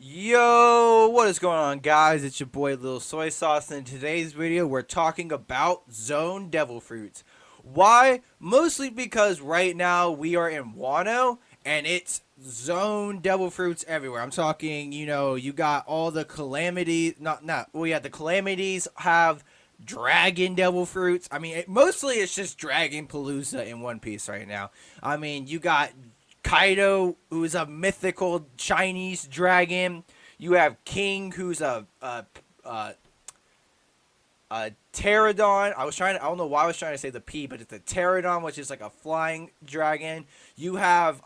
Yo, what is going on, guys? It's your boy Lil Soy Sauce, and in today's video we're talking about Zoan Devil Fruits. Why? Mostly because right now we are in Wano and it's Zoan Devil Fruits everywhere. I'm talking, you got all the calamities, the calamities have Dragon Devil Fruits. I mean, mostly it's just Dragon Palooza in One Piece right now. I mean, you got Kaido, who's a mythical Chinese dragon. You have King, who's a pterodon. I don't know why I was trying to say the P, but it's a pterodon, which is like a flying dragon. You have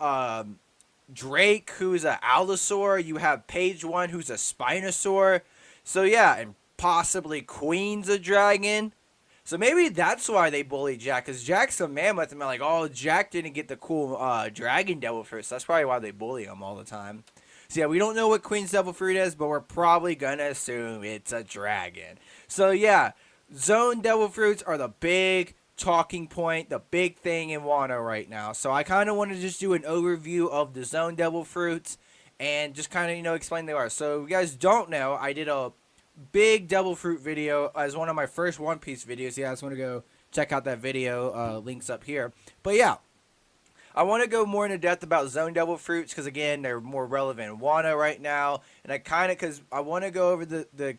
Drake, who's a allosaur. You have Page One, who's a spinosaur. So yeah, and possibly Queen's a dragon. So maybe that's why they bully Jack, because Jack's a mammoth, and they're like, oh, Jack didn't get the cool Dragon Devil Fruit. So that's probably why they bully him all the time. So yeah, we don't know what Queen's Devil Fruit is, but we're probably going to assume it's a dragon. So yeah, Zoan Devil Fruits are the big talking point, the big thing in Wano right now. So I kind of want to just do an overview of the Zoan Devil Fruits and just kind of, explain they are. So if you guys don't know, I did a big devil fruit video as one of my first One Piece videos. Yeah, I just want to go check out that video. Links up here. But yeah, I want to go more into depth about Zoan Devil Fruits because again, they're more relevant in Wano right now, and because I want to go over the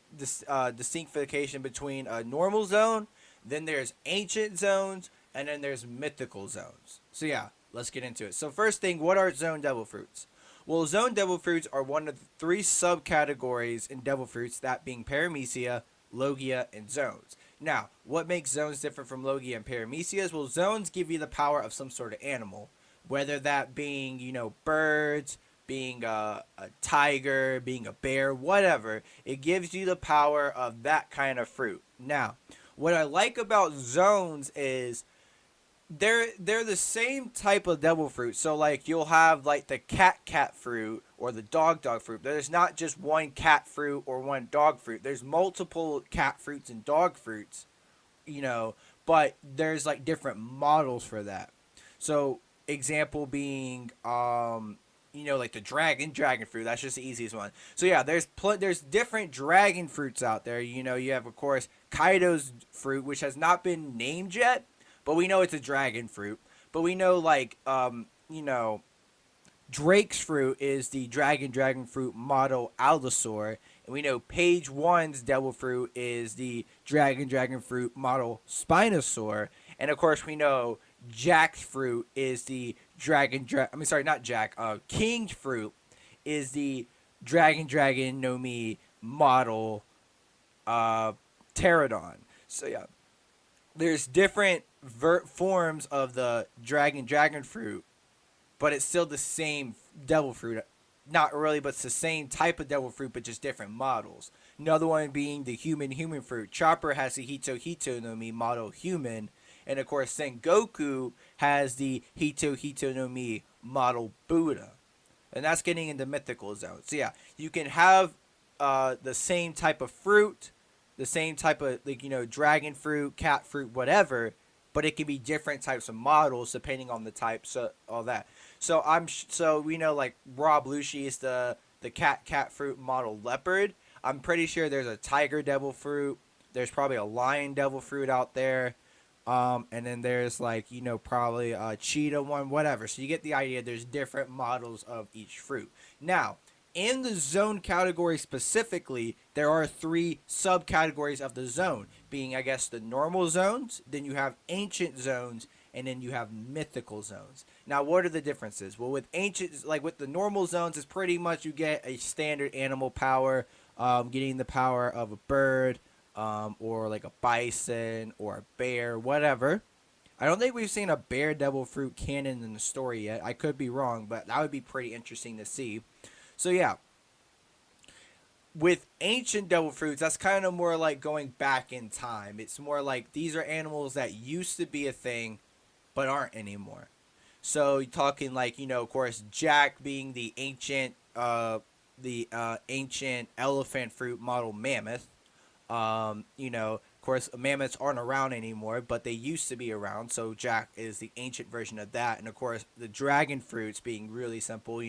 distinction between a normal zone, then there's ancient zones, and then there's mythical zones. So yeah, let's get into it. So first thing, what are Zoan Devil Fruits? Well, Zoan Devil Fruits are one of the three subcategories in Devil Fruits, that being Paramecia, Logia, and Zones. Now, what makes Zones different from Logia and Paramecias? Well, Zones give you the power of some sort of animal, whether that being, birds, being a tiger, being a bear, whatever. It gives you the power of that kind of fruit. Now, what I like about Zones is they're the same type of devil fruit. So like you'll have like the cat fruit or the dog fruit. There's not just one cat fruit or one dog fruit. There's multiple cat fruits and dog fruits, but there's like different models for that. So example being like the dragon fruit. That's just the easiest one. So yeah, there's different dragon fruits out there. You have of course Kaido's fruit, which has not been named yet, but we know it's a dragon fruit. But we know, Drake's fruit is the dragon fruit model Allosaur. And we know Page One's devil fruit is the dragon fruit model Spinosaur. And of course, we know Jack's fruit is the King's fruit is the dragon no Mi model Pterodon. So yeah, there's different forms of the dragon fruit, but it's still the same devil fruit. Not really, but it's the same type of devil fruit, but just different models. Another one being the human fruit. Chopper has the Hito no Mi model human, and of course Sengoku has the Hito no Mi model Buddha. And that's getting into mythical zones. So yeah, you can have the same type of fruit, the same type of dragon fruit, cat fruit, whatever, but it can be different types of models depending on the type, so all that. So we know like Rob Lucci is the cat fruit model leopard. I'm pretty sure there's a tiger devil fruit. There's probably a lion devil fruit out there. And then there's probably a cheetah one, whatever. So you get the idea. There's different models of each fruit. Now, in the zone category specifically, there are three subcategories of the zone, being, I guess, the normal zones, then you have ancient zones, and then you have mythical zones. Now, what are the differences? Well, with with the normal zones, it's pretty much you get a standard animal power, getting the power of a bird, or like a bison, or a bear, whatever. I don't think we've seen a bear devil fruit canon in the story yet. I could be wrong, but that would be pretty interesting to see. So yeah, with ancient devil fruits, that's kind of more like going back in time. It's more like these are animals that used to be a thing, but aren't anymore. So you're talking of course, Jack being the ancient ancient elephant fruit model mammoth. Of course, mammoths aren't around anymore, but they used to be around. So Jack is the ancient version of that. And of course, the dragon fruits, being really simple,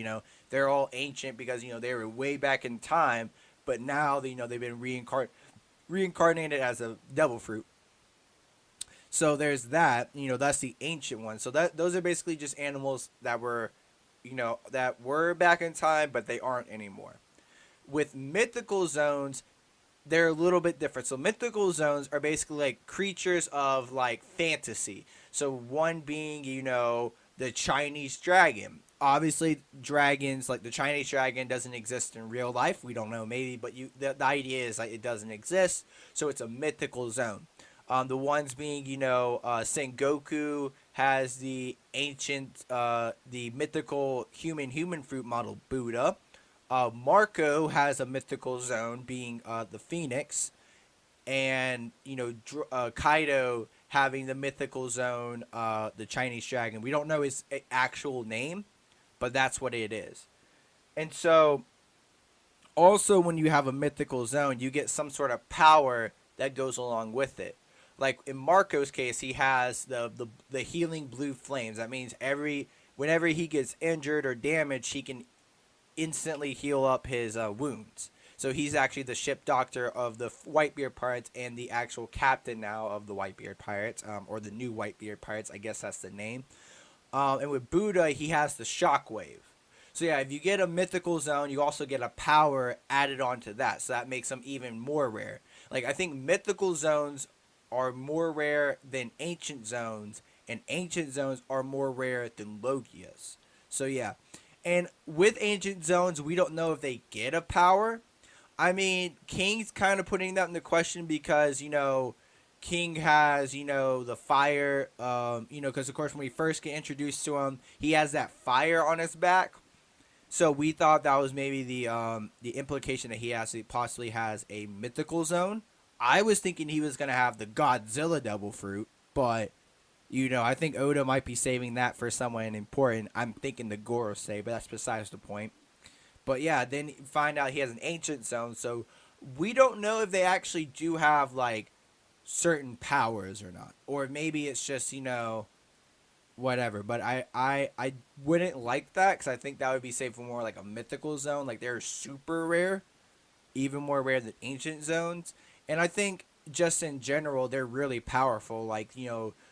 they're all ancient because they were way back in time. But now, they've been reincarnated as a devil fruit. So there's that. That's the ancient one. So those are basically just animals that were back in time, but they aren't anymore. With mythical zones, they're a little bit different. So mythical zones are basically like creatures of like fantasy. So one being, the Chinese dragon. Obviously, dragons like the Chinese dragon doesn't exist in real life. We don't know, maybe, but the idea is like it doesn't exist. So it's a mythical zone. The ones being, Sengoku has the ancient, the mythical human fruit model Buddha. Marco has a mythical zone being the Phoenix, and Kaido having the mythical zone, the Chinese dragon. We don't know his actual name, but that's what it is. And so, also when you have a mythical zone, you get some sort of power that goes along with it. Like in Marco's case, he has the healing blue flames. That means whenever he gets injured or damaged, he can instantly heal up his wounds. So he's actually the ship doctor of the Whitebeard Pirates and the actual captain now of the Whitebeard Pirates, or the new Whitebeard Pirates, I guess that's the name. And with Buddha, he has the shockwave. So yeah, if you get a mythical zone, you also get a power added onto that. So that makes them even more rare. Like, I think mythical zones are more rare than ancient zones, and ancient zones are more rare than Logias. So yeah. And with ancient zones, we don't know if they get a power. I mean, King's kind of putting that into question because, King has, the fire, because of course when we first get introduced to him, he has that fire on his back. So we thought that was maybe the implication that he actually possibly has a mythical zone. I was thinking he was going to have the Godzilla Devil Fruit, but I think Oda might be saving that for someone important. I'm thinking the Gorosei, but that's besides the point. But yeah, then you find out he has an ancient zone, so we don't know if they actually do have like certain powers or not, or maybe it's just whatever. But I wouldn't like that because I think that would be safe for more like a mythical zone. Like they're super rare, even more rare than ancient zones, and I think just in general they're really powerful. Like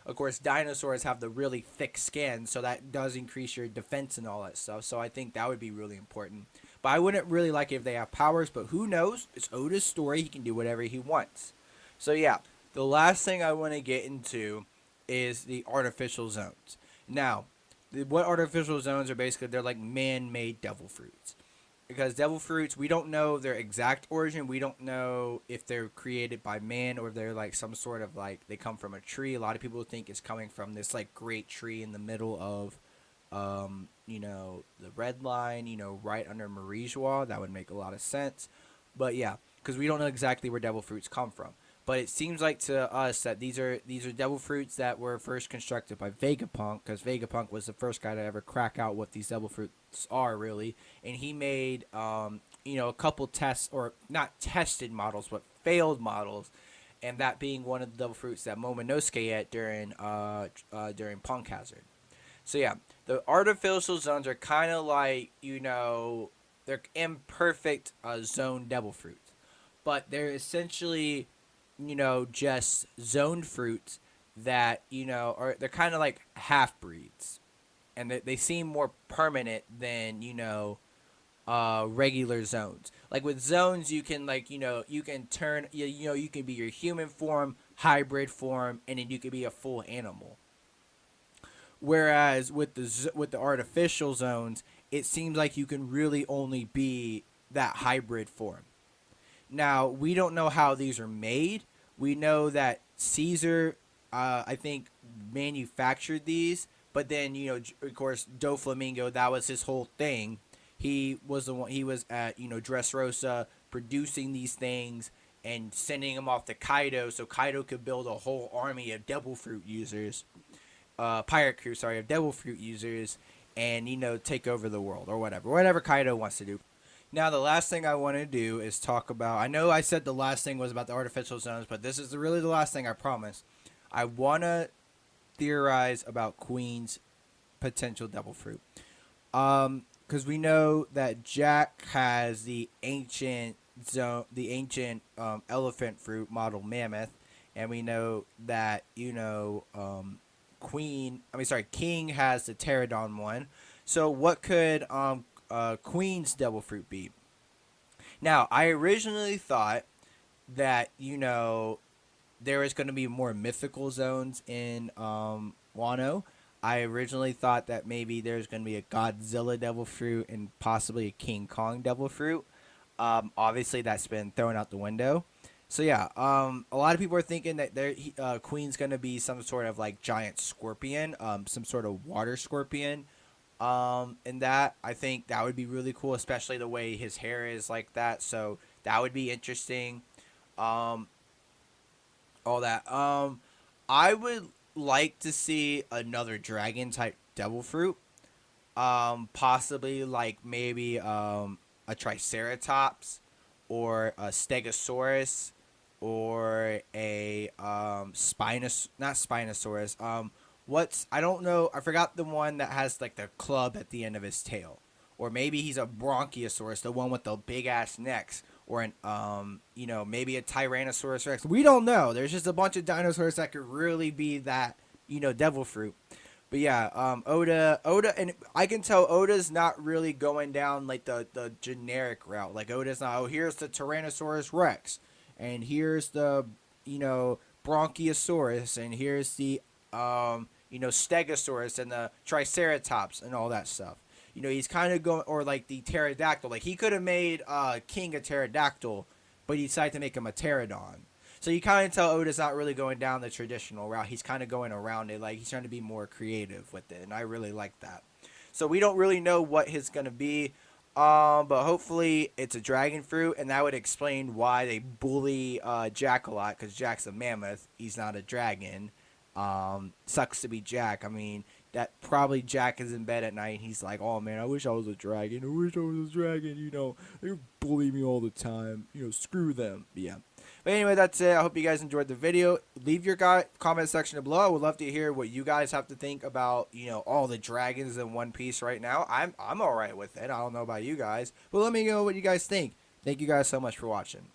of course, dinosaurs have the really thick skin, so that does increase your defense and all that stuff. So I think that would be really important. But I wouldn't really like it if they have powers, but who knows? It's Oda's story. He can do whatever he wants. So yeah, the last thing I want to get into is the artificial zones. Now, what artificial zones are basically, they're like man-made devil fruits. Because devil fruits, we don't know their exact origin. We don't know if they're created by man or if they're like some sort of like they come from a tree. A lot of people think it's coming from this like great tree in the middle of, the red line, right under Marijois. That would make a lot of sense. But yeah, because we don't know exactly where devil fruits come from. But it seems like to us that these are devil fruits that were first constructed by Vegapunk, because Vegapunk was the first guy to ever crack out what these devil fruits are, really. And he made, a couple tests, or not tested models, but failed models, and that being one of the devil fruits that Momonosuke ate during Punk Hazard. So yeah, the artificial zones are kind of like, they're imperfect zone devil fruits. But they're essentially just zoned fruits that, they're kind of like half breeds. And they seem more permanent than, regular zones. Like with zones, you can you can turn, you can be your human form, hybrid form, and then you can be a full animal. Whereas with the artificial zones, it seems like you can really only be that hybrid form. Now, we don't know how these are made. We know that Caesar, I think, manufactured these. But then, of course, Doflamingo, that was his whole thing. He was the one. He was at, Dressrosa producing these things and sending them off to Kaido, so Kaido could build a whole army of Devil Fruit users, pirate crew, of Devil Fruit users, and take over the world or whatever Kaido wants to do. Now, the last thing I want to do is talk about. I know I said the last thing was about the artificial zones, but this is really the last thing, I promise. I want to theorize about Queen's potential devil fruit. Because we know that Jack has the ancient zone, the ancient elephant fruit model mammoth, and we know that King has the pterodon one. So what could Queen's devil fruit be? Now, I originally thought that there was going to be more mythical zones in Wano. I originally thought that maybe there's going to be a Godzilla devil fruit and possibly a King Kong devil fruit. Obviously, that's been thrown out the window. So yeah, a lot of people are thinking that Queen's going to be some sort of like giant scorpion, some sort of water scorpion. And that I think that would be really cool, especially the way his hair is like that. So that would be interesting. Um, all that. I would like to see another dragon type devil fruit. Possibly like maybe a Triceratops or a Stegosaurus or a not Spinosaurus. What's I don't know. I forgot the one that has like the club at the end of his tail, or maybe he's a Bronchiosaurus, the one with the big ass necks, or an maybe a Tyrannosaurus Rex. We don't know. There's just a bunch of dinosaurs that could really be that devil fruit. But yeah, Oda, and I can tell Oda's not really going down like the generic route. Like Oda's not. Oh, here's the Tyrannosaurus Rex, and here's the Bronchiosaurus, and here's the Stegosaurus and the Triceratops and all that stuff. He's kind of going, or like the pterodactyl. Like he could have made King a pterodactyl, but he decided to make him a pterodon. So you kind of tell Oda's not really going down the traditional route. He's kind of going around it. Like he's trying to be more creative with it, and I really like that. So we don't really know what his gonna be, but hopefully it's a dragon fruit, and that would explain why they bully Jack a lot. Because Jack's a mammoth. He's not a dragon. Sucks to be Jack. I mean, that probably Jack is in bed at night and he's like, oh man, I wish I was a dragon. I wish I was a dragon. They bully me all the time. Screw them. But yeah. But anyway, that's it. I hope you guys enjoyed the video. Leave your comment section below. I would love to hear what you guys have to think about, all the dragons in One Piece right now. I'm all right with it. I don't know about you guys, but let me know what you guys think. Thank you guys so much for watching.